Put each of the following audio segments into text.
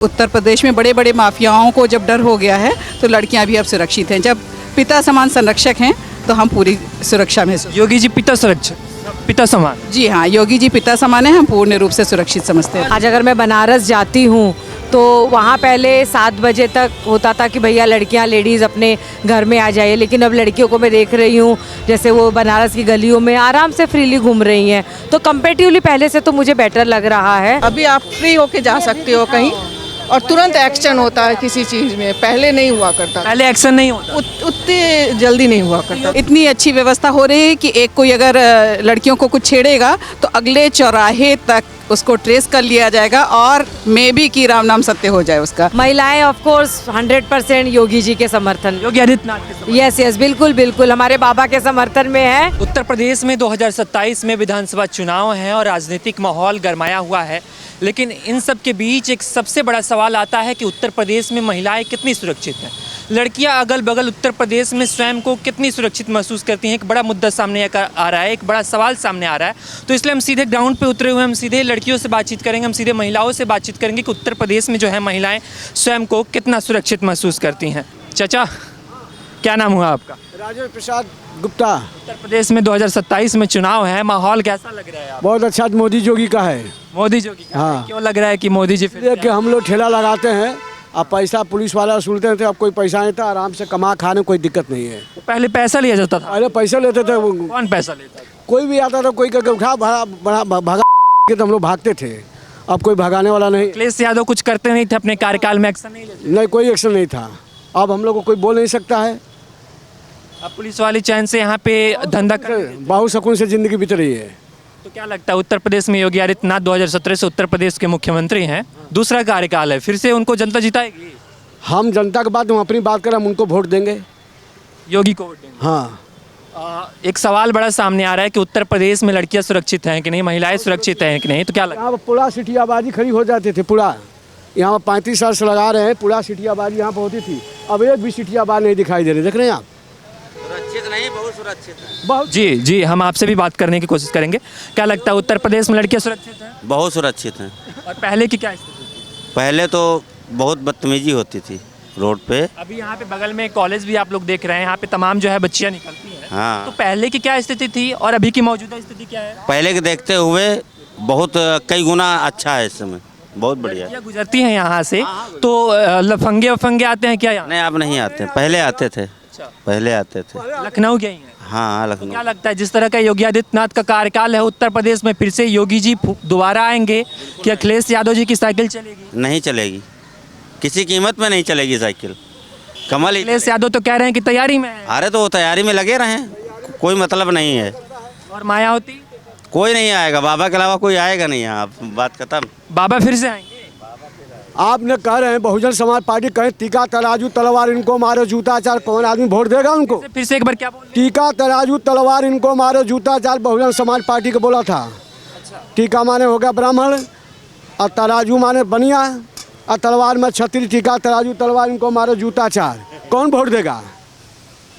उत्तर प्रदेश में बड़े बड़े माफियाओं को जब डर हो गया है तो लड़कियां भी अब सुरक्षित हैं। जब पिता समान संरक्षक हैं तो हम पूरी सुरक्षा में योगी जी पिता सुरक्षा पिता समान। जी हाँ, योगी जी पिता समान है, हम पूर्ण रूप से सुरक्षित समझते हैं। आज अगर मैं बनारस जाती हूँ तो वहाँ पहले 7 बजे तक होता था कि भैया लड़कियाँ लेडीज़ अपने घर में आ जाइए, लेकिन अब लड़कियों को मैं देख रही हूँ जैसे वो बनारस की गलियों में आराम से फ्रीली घूम रही हैं, तो कंपेटिवली पहले से तो मुझे बेटर लग रहा है। अभी आप फ्री होके जा सकते हो कहीं और तुरंत एक्शन होता है किसी चीज़ में, पहले नहीं हुआ करता। पहले एक्शन नहीं होता, उतनी जल्दी नहीं हुआ करता। इतनी अच्छी व्यवस्था हो रही है कि एक कोई अगर लड़कियों को कुछ छेड़ेगा तो अगले चौराहे तक उसको ट्रेस कर लिया जाएगा और मे बी कि राम नाम सत्य हो जाए उसका। महिलाएं ऑफ कोर्स 100% योगी जी के समर्थन, योगी आदित्यनाथ के समर्थन। यस बिल्कुल बिल्कुल हमारे बाबा के समर्थन में है। उत्तर प्रदेश में 2027 में विधानसभा चुनाव हैं और राजनीतिक माहौल गरमाया हुआ है, लेकिन इन सब के बीच एक सबसे बड़ा सवाल आता है कि उत्तर प्रदेश में महिलाएं कितनी सुरक्षित हैं। लड़कियां अगल बगल उत्तर प्रदेश में स्वयं को कितनी सुरक्षित महसूस करती हैं, एक बड़ा मुद्दा सामने आ रहा है, एक बड़ा सवाल सामने आ रहा है। तो इसलिए हम सीधे ग्राउंड पे उतरे हुए, हम सीधे लड़कियों से बातचीत करेंगे, हम सीधे महिलाओं से बातचीत करेंगे कि उत्तर प्रदेश में जो है महिलाएं स्वयं को कितना सुरक्षित महसूस करती हैं। चाचा, क्या नाम हुआ आपका? राजेश प्रसाद गुप्ता। उत्तर प्रदेश में 2027 में चुनाव है, माहौल कैसा लग रहा है आपको? बहुत अच्छा मोदी जोगी का है। मोदी जोगी का? हाँ। क्यों लग रहा है कि मोदी जी फिर कि हम लोग ठेला लगाते हैं, अब पैसा पुलिस वाला वसूलते थे, अब कोई पैसा नहीं था, आराम से कमा खाने कोई दिक्कत नहीं है। पहले पैसा लिया जाता था? पहले पैसा लेते थे, कौन पैसा लेता था? कोई भी आता था, कोई करके उठा भगा के तो हम लोग भागते थे। अब कोई भगाने वाला नहीं। अखिलेश यादव कुछ करते नहीं थे अपने कार्यकाल में, एक्शन नहीं लेते? नहीं, कोई एक्शन नहीं था। अब हम लोग को कोई बोल नहीं सकता है। अब पुलिस वाली चैन से यहाँ पे धंधा कर। बहुत सुकून से जिंदगी बीत रही है। तो क्या लगता है उत्तर प्रदेश में योगी आदित्यनाथ 2017 से उत्तर प्रदेश के मुख्यमंत्री हैं, दूसरा कार्यकाल है, फिर से उनको जनता जिताएगी? हम जनता के बाद हम अपनी बात करें, हम उनको वोट देंगे, योगी को वोट देंगे। हाँ। एक सवाल बड़ा सामने आ रहा है कि उत्तर प्रदेश में लड़कियां सुरक्षित हैं कि नहीं, महिलाएं सुरक्षित हैं कि नहीं, तो क्या लगता है? यहाँ पर पुरा सिटियाबाजी खड़ी हो जाती थी। पुरा यहाँ पर 35 साल से लगा रहे हैं, पुरा सिटियाबाजी यहाँ पर होती थी। अब एक भी सिटियाबाज नहीं दिखाई दे रही, देख रहे हैं आप? सुरक्षित नहीं, बहुत सुरक्षित है। जी जी, हम आपसे भी बात करने की कोशिश करेंगे। क्या लगता है उत्तर प्रदेश में लड़कियां सुरक्षित हैं? बहुत सुरक्षित हैं। और पहले की क्या स्थिति थी? पहले तो बहुत बदतमीजी होती थी रोड पे। अभी यहाँ पे बगल में कॉलेज भी आप लोग देख रहे हैं, यहाँ पे तमाम जो है बच्चियाँ निकलती हैं। हाँ। तो पहले की क्या स्थिति थी और अभी की मौजूदा स्थिति क्या है? पहले के देखते हुए बहुत कई गुना अच्छा है इस समय, बहुत बढ़िया है। लड़कियाँ गुजरती हैं यहाँ से तो लफंगे वफंगे आते हैं क्या यहाँ? नहीं, अब नहीं आते, पहले आते थे, पहले आते थे। लखनऊ के ही हैं? हाँ, तो लखनऊ। क्या लगता है जिस तरह का योगी आदित्यनाथ का कार्यकाल है उत्तर प्रदेश में, फिर से योगी जी दोबारा आएंगे कि अखिलेश यादव जी की साइकिल चलेगी? नहीं चलेगी, किसी कीमत में नहीं चलेगी साइकिल। कमल ही अखिलेश यादव तो कह रहे हैं कि तैयारी में है। अरे तो वो तैयारी में लगे रहे, कोई मतलब नहीं है। और मायावती? कोई नहीं आएगा, बाबा के अलावा कोई आएगा नहीं यहाँ, बात खत्म। बाबा फिर से आएंगे? आपने कह रहे हैं बहुजन समाज पार्टी कहे टीका तराजू तलवार इनको मारो जूता चार, कौन आदमी वोट देगा उनको? फिर से एक बार क्या बोल? टीका तराजू तलवार इनको मारो जूता चार बहुजन समाज पार्टी को बोला था। टीका माने हो गया ब्राह्मण और तराजू माने बनिया और तलवार में छतरी। टीका तराजू तलवार इनको मारो जूता चार, कौन वोट देगा?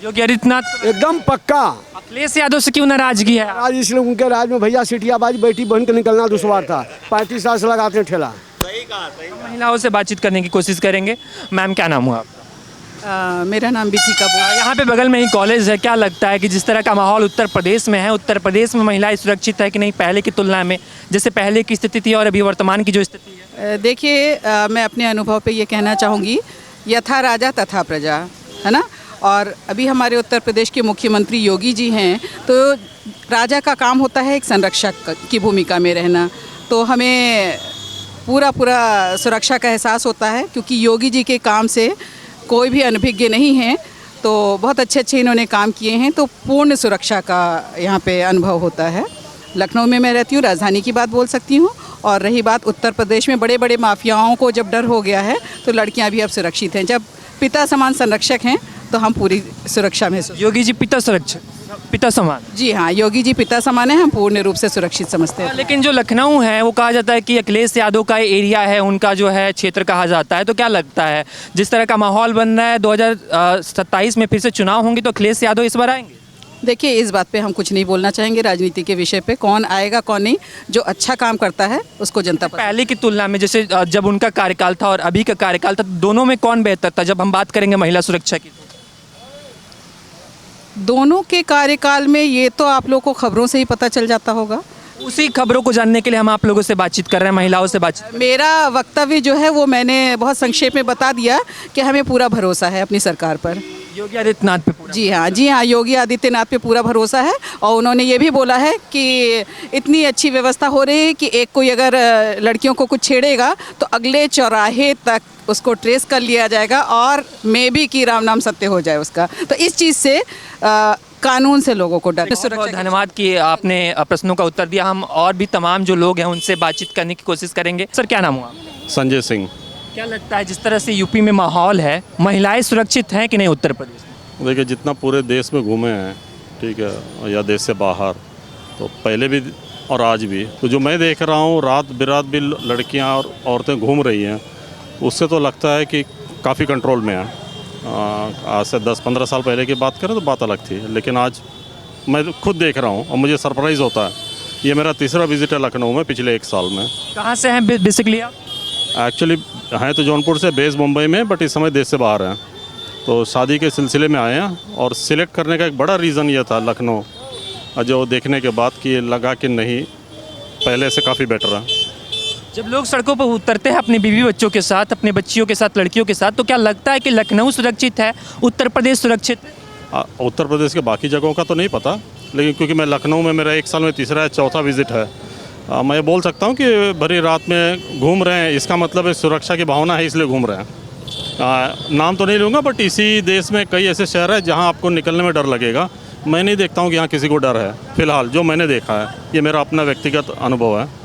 योगी आदित्यनाथ? एकदम पक्का। अखिलेश यादव से क्यों नाराजगी है? आज इसलिए उनके राज में भैया सिटियाबाजी बेटी बहन के निकलना दुश्वार था। 35 साल से लगाते हैं ठेला। महिलाओं से बातचीत करने की कोशिश करेंगे। मैम, क्या नाम हुआ आपका? मेरा नाम बिथिका बोल। यहाँ पे बगल में ही कॉलेज है, क्या लगता है कि जिस तरह का माहौल उत्तर प्रदेश में है, उत्तर प्रदेश में महिलाएं सुरक्षित है कि नहीं पहले की तुलना में, जैसे पहले की स्थिति थी और अभी वर्तमान की जो स्थिति है? देखिए, मैं अपने अनुभव पे ये कहना चाहूँगी, यथा राजा तथा प्रजा, है ना। और अभी हमारे उत्तर प्रदेश के मुख्यमंत्री योगी जी हैं, तो राजा का काम होता है एक संरक्षक की भूमिका में रहना, तो हमें पूरा सुरक्षा का एहसास होता है क्योंकि योगी जी के काम से कोई भी अनभिज्ञ नहीं है। तो बहुत अच्छे इन्होंने काम किए हैं, तो पूर्ण सुरक्षा का यहाँ पे अनुभव होता है। लखनऊ में मैं रहती हूँ, राजधानी की बात बोल सकती हूँ। और रही बात उत्तर प्रदेश में बड़े बड़े माफियाओं को जब डर हो गया है तो लड़कियाँ भी अब सुरक्षित हैं। जब पिता समान संरक्षक हैं तो हम पूरी सुरक्षा में। योगी जी पिता सुरक्षा पिता समान? जी हाँ, योगी जी पिता समान है, हम पूर्ण रूप से सुरक्षित समझते हैं। लेकिन जो लखनऊ है वो कहा जाता है कि अखिलेश यादव का एरिया है, उनका जो है क्षेत्र कहा जाता है, तो क्या लगता है जिस तरह का माहौल बन रहा है 2027 में फिर से चुनाव होंगे तो अखिलेश यादव इस बार आएंगे? देखिए, इस बात पे हम कुछ नहीं बोलना चाहेंगे राजनीति के विषय पे, कौन आएगा कौन नहीं। जो अच्छा काम करता है उसको जनता पसंद। पहले की तुलना में जैसे जब उनका कार्यकाल था और अभी का कार्यकाल था, दोनों में कौन बेहतर था जब हम बात करेंगे महिला सुरक्षा की? दोनों के कार्यकाल में ये तो आप लोग को खबरों से ही पता चल जाता होगा। उसी खबरों को जानने के लिए हम आप लोगों से बातचीत कर रहे हैं, महिलाओं से बातचीत। मेरा वक्तव्य जो है वो मैंने बहुत संक्षेप में बता दिया कि हमें पूरा भरोसा है अपनी सरकार पर। योगी आदित्यनाथ पे पूरा? जी हाँ, योगी आदित्यनाथ पे पूरा भरोसा है। और उन्होंने ये भी बोला है कि इतनी अच्छी व्यवस्था हो रही है कि एक कोई अगर लड़कियों को कुछ छेड़ेगा तो अगले चौराहे तक उसको ट्रेस कर लिया जाएगा और मे भी कि राम नाम सत्य हो जाए उसका। तो इस चीज़ से कानून से लोगों को डर। बहुत धन्यवाद कि आपने प्रश्नों का उत्तर दिया। हम और भी तमाम जो लोग हैं उनसे बातचीत करने की कोशिश करेंगे। सर, क्या नाम हुआ? संजय सिंह। क्या लगता है जिस तरह से यूपी में माहौल है, महिलाएं सुरक्षित हैं कि नहीं उत्तर प्रदेश में? देखिए, जितना पूरे देश में घूमे हैं, ठीक है, या देश से बाहर, तो पहले भी और आज भी, तो जो मैं देख रहा हूँ रात बिरात भी लड़कियाँ और औरतें घूम रही हैं, उससे तो लगता है कि काफ़ी कंट्रोल में है। आज से 10-15 साल पहले की बात करें तो बात अलग थी, लेकिन आज मैं खुद देख रहा हूँ और मुझे सरप्राइज़ होता है। ये मेरा तीसरा विजिट है लखनऊ में पिछले 1 साल में। कहाँ से हैं बेसिकली आप? एक्चुअली हैं तो जौनपुर से, बेस मुंबई में, बट इस समय देश से बाहर हैं। तो शादी के सिलसिले में आए हैं और सिलेक्ट करने का एक बड़ा रीज़न ये था लखनऊ, जो देखने के बाद कि लगा कि नहीं, पहले से काफ़ी बेटर है। जब लोग सड़कों पर उतरते हैं अपने बीवी बच्चों के साथ, अपने बच्चियों के साथ, लड़कियों के साथ, तो क्या लगता है कि लखनऊ सुरक्षित है, उत्तर प्रदेश सुरक्षित है? उत्तर प्रदेश के बाकी जगहों का तो नहीं पता, लेकिन क्योंकि मैं लखनऊ में मेरा 1 साल में तीसरा या चौथा विजिट है, मैं ये बोल सकता हूँ कि भरी रात में घूम रहे हैं, इसका मतलब है सुरक्षा की भावना है, इसलिए घूम रहे हैं। नाम तो नहीं लूँगा, बट इसी देश में कई ऐसे शहर हैं जहाँ आपको निकलने में डर लगेगा। मैं नहीं देखता हूँ कि यहाँ किसी को डर है, फिलहाल जो मैंने देखा है। ये मेरा अपना व्यक्तिगत अनुभव है।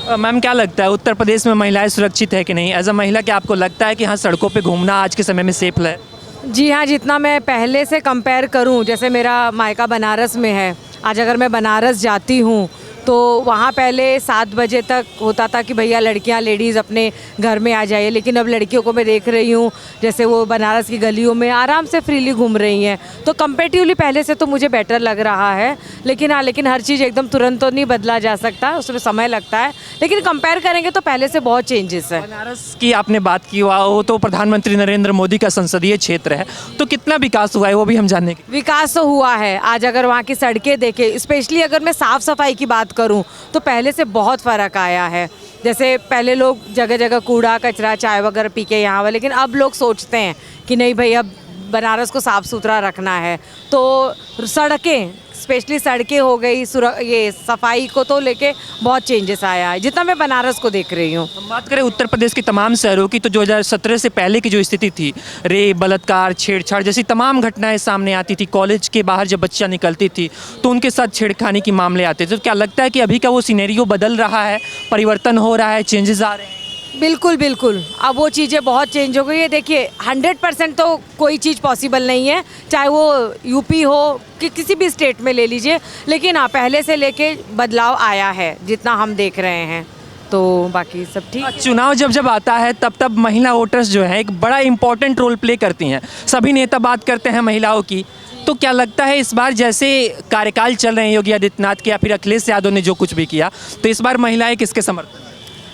मैम, क्या लगता है उत्तर प्रदेश में महिलाएं सुरक्षित है कि नहीं? एज अ महिला क्या आपको लगता है कि हाँ, सड़कों पे घूमना आज के समय में सेफ है? जी हाँ, जितना मैं पहले से कंपेयर करूं, जैसे मेरा मायका बनारस में है, आज अगर मैं बनारस जाती हूं तो वहाँ पहले 7 बजे तक होता था कि भैया लड़कियाँ लेडीज़ अपने घर में आ जाइए, लेकिन अब लड़कियों को मैं देख रही हूँ जैसे वो बनारस की गलियों में आराम से फ्रीली घूम रही हैं। तो कंपेटिवली पहले से तो मुझे बेटर लग रहा है। लेकिन हाँ, लेकिन हर चीज़ एकदम तुरंत तो नहीं बदला जा सकता, उसमें समय लगता है, लेकिन कंपेयर करेंगे तो पहले से बहुत चेंजेस है। बनारस की आपने बात की, वो तो प्रधानमंत्री नरेंद्र मोदी का संसदीय क्षेत्र है, तो कितना विकास हुआ है वो भी हम जानने के। विकास तो हुआ है। आज अगर वहाँ की सड़कें देखें, स्पेशली अगर मैं साफ़ सफाई की बात करूं तो पहले से बहुत फ़र्क आया है। जैसे पहले लोग जगह जगह कूड़ा कचरा चाय वगैरह पी के यहाँ, लेकिन अब लोग सोचते हैं कि नहीं भाई, अब बनारस को साफ़ सुथरा रखना है। तो सड़कें, स्पेशली सड़कें हो गई, ये सफाई को तो लेके बहुत चेंजेस आया है, जितना मैं बनारस को देख रही हूँ। हम बात करें उत्तर प्रदेश के तमाम शहरों की, तो 2017 से पहले की जो स्थिति थी, रेप, बलात्कार, छेड़छाड़ जैसी तमाम घटनाएं सामने आती थी। कॉलेज के बाहर जब बच्चियां निकलती थी तो उनके साथ छेड़खानी के मामले आते थे। तो क्या लगता है कि अभी का वो सिनेरियो बदल रहा है, परिवर्तन हो रहा है, चेंजेस आ रहे हैं? बिल्कुल बिल्कुल, अब वो चीज़ें बहुत चेंज हो गई है। देखिए, 100% तो कोई चीज़ पॉसिबल नहीं है, चाहे वो यूपी हो कि किसी भी स्टेट में ले लीजिए, लेकिन हाँ, पहले से लेके बदलाव आया है जितना हम देख रहे हैं। तो बाकी सब ठीक है। चुनाव जब आता है तब महिला वोटर्स जो है एक बड़ा इंपॉर्टेंट रोल प्ले करती हैं। सभी नेता बात करते हैं महिलाओं की, तो क्या लगता है इस बार जैसे कार्यकाल चल रहे हैं योगी आदित्यनाथ के या फिर अखिलेश यादव ने जो कुछ भी किया, तो इस बार महिलाएं किसके समर्थन?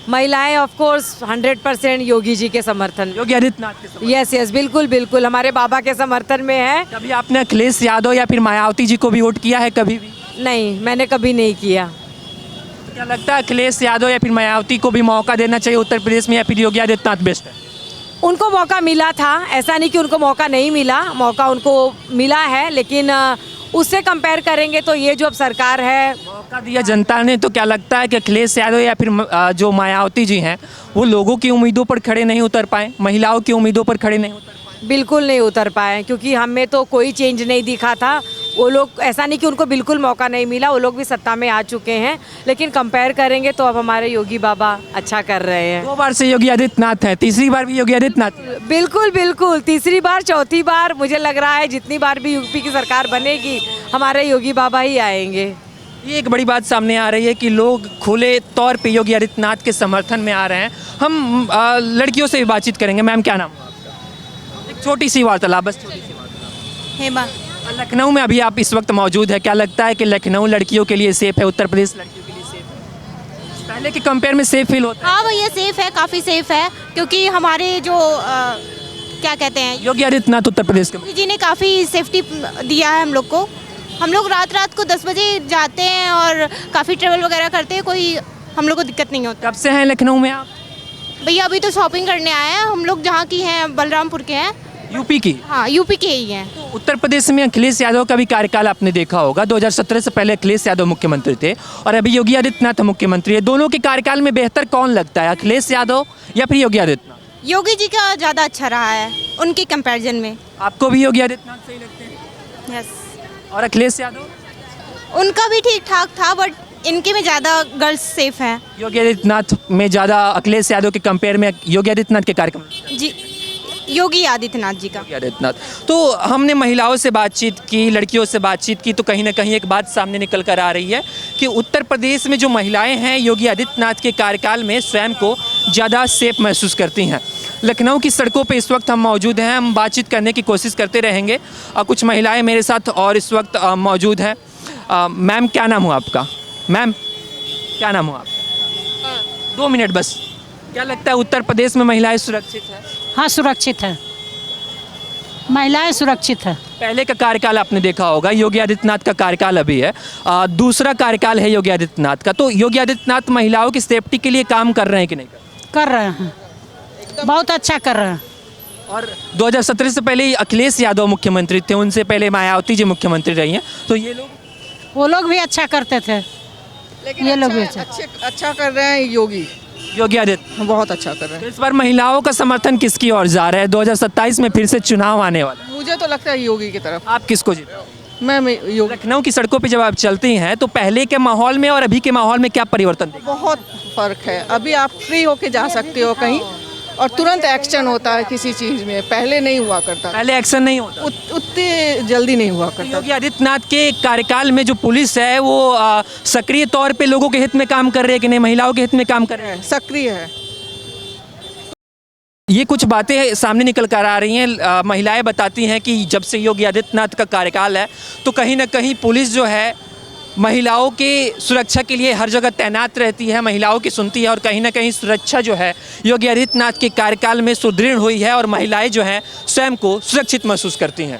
महिलाएं ऑफ कोर्स 100% योगी जी के समर्थन, योगी आदित्यनाथ के समर्थन। यस बिल्कुल बिल्कुल, हमारे बाबा के समर्थन में है। कभी आपने अखिलेश यादव या फिर मायावती जी को भी वोट किया है कभी भी? नहीं, मैंने कभी नहीं किया। तो क्या लगता है अखिलेश यादव या फिर मायावती को भी मौका देना चाहिए उत्तर प्रदेश में, या फिर योगी आदित्यनाथ बेस्ट है? उनको मौका मिला था, ऐसा नहीं कि उनको मौका नहीं मिला, मौका उनको मिला है, लेकिन उससे कंपेयर करेंगे तो ये जो अब सरकार है, मौका दिया जनता ने, तो क्या लगता है कि अखिलेश यादव या फिर जो मायावती जी हैं वो लोगों की उम्मीदों पर खड़े नहीं उतर पाए, महिलाओं की उम्मीदों पर खड़े नहीं उतर पाए? बिल्कुल नहीं उतर पाए, क्योंकि हमें तो कोई चेंज नहीं दिखा था। वो लोग, ऐसा नहीं कि उनको बिल्कुल मौका नहीं मिला, वो लोग भी सत्ता में आ चुके हैं, लेकिन कंपेयर करेंगे तो अब हमारे योगी बाबा अच्छा कर रहे हैं। 2 बार से योगी आदित्यनाथ हैं, तीसरी बार भी योगी आदित्यनाथ। बिल्कुल बिल्कुल, तीसरी बार चौथी बार, मुझे लग रहा है जितनी बार भी यूपी की सरकार बनेगी हमारे योगी बाबा ही आएंगे। ये एक बड़ी बात सामने आ रही है कि लोग खुले तौर पे योगी आदित्यनाथ के समर्थन में आ रहे हैं। हम लड़कियों से भी बातचीत करेंगे। मैम, क्या नाम है आपका? एक छोटी सी वार्तालाप, बस छोटी सी वार्तालाप। हेमा। लखनऊ में अभी आप इस वक्त मौजूद है, क्या लगता है कि लखनऊ लड़कियों के लिए सेफ है, उत्तर प्रदेश लड़कियों के लिए सेफ है? पहले के कंपेयर में सेफ फील होता है? हाँ भैया सेफ है, काफ़ी सेफ है, क्योंकि हमारे जो क्या कहते हैं योगी आदित्यनाथ उत्तर प्रदेश के योगी जी ने काफ़ी सेफ्टी दिया है हम लोग को। हम लोग रात रात को 10 बजे जाते हैं और काफ़ी ट्रेवल वगैरह करते हैं, कोई हम लोग को दिक्कत नहीं होता। कब से हैं लखनऊ में आप? भैया अभी तो शॉपिंग करने आए हैं हम लोग, जहाँ की हैं बलरामपुर के हैं। यूपी की? हाँ यूपी के ही हैं। उत्तर प्रदेश में अखिलेश यादव का भी कार्यकाल आपने देखा होगा। 2017 से पहले अखिलेश यादव मुख्यमंत्री थे और अभी योगी आदित्यनाथ मुख्यमंत्री है। दोनों के कार्यकाल में बेहतर कौन लगता है, अखिलेश यादव या फिर योगी आदित्यनाथ? योगी जी का ज़्यादा अच्छा रहा है उनके कंपैरिजन में। आपको भी योगी आदित्यनाथ सही लगते हैं? यस। और अखिलेश यादव? उनका भी ठीक ठाक था, बट इनके में ज़्यादा गर्ल्स सेफ हैं। योगी आदित्यनाथ में ज़्यादा अखिलेश यादव के कंपेयर में योगी आदित्यनाथ के कार्यक्रम? जी योगी आदित्यनाथ जी का। योगी आदित्यनाथ। तो हमने महिलाओं से बातचीत की, लड़कियों से बातचीत की, तो कहीं ना कहीं एक बात सामने निकल कर आ रही है कि उत्तर प्रदेश में जो महिलाएं हैं योगी आदित्यनाथ के कार्यकाल में स्वयं को ज़्यादा सेफ महसूस करती हैं। लखनऊ की सड़कों पे इस वक्त हम मौजूद हैं, हम बातचीत करने की कोशिश करते रहेंगे। कुछ महिलाएं मेरे साथ और इस वक्त मौजूद हैं। मैम क्या नाम हुआ आपका? मैम क्या नाम हुआ आपका? 2 मिनट बस। क्या लगता है उत्तर प्रदेश में महिलाएं सुरक्षित हैं? हाँ सुरक्षित है, महिलाएं सुरक्षित है। पहले का कार्यकाल आपने देखा होगा, योगी आदित्यनाथ का कार्यकाल अभी है, दूसरा कार्यकाल है योगी आदित्यनाथ का। तो योगी आदित्यनाथ महिलाओं की सेफ्टी के लिए काम कर रहे हैं कि नहीं? कर रहे हैं, बहुत अच्छा कर रहे हैं। और 2017 से पहले अखिलेश यादव मुख्यमंत्री थे, उनसे पहले मायावती जी मुख्यमंत्री रही हैं। तो ये लोग, वो लोग भी अच्छा करते थे, लेकिन ये लोग भी अच्छा कर रहे हैं योगी आदित्यनाथ बहुत अच्छा कर रहे तो इस बार महिलाओं का समर्थन किसकी ओर जा रहा है? 2027 में फिर से चुनाव आने वाला है, हैं। मुझे तो लगता है योगी की तरफ। आप किसको जीते? मैं योगी। लखनऊ की सड़कों पे जब आप चलती हैं तो पहले के माहौल में और अभी के माहौल में क्या परिवर्तन देखते हैं? बहुत फर्क है। अभी आप फ्री होके जा सकते हो कहीं और तुरंत एक्शन होता है किसी चीज़ में, पहले नहीं हुआ करता। पहले एक्शन नहीं होता। उतने जल्दी नहीं हुआ करता। योगी आदित्यनाथ के कार्यकाल में जो पुलिस है वो सक्रिय तौर पे लोगों के हित में काम कर रही है कि नहीं, महिलाओं के हित में काम कर रहे हैं? सक्रिय है। ये कुछ बातें सामने निकल कर आ रही हैं। महिलाएं बताती हैं कि जब से योगी आदित्यनाथ का कार्यकाल है तो कहीं ना कहीं पुलिस जो है महिलाओं के सुरक्षा के लिए हर जगह तैनात रहती है, महिलाओं की सुनती है और कहीं ना कहीं सुरक्षा जो है योगी आदित्यनाथ के कार्यकाल में सुदृढ़ हुई है और महिलाएं जो हैं स्वयं को सुरक्षित महसूस करती हैं।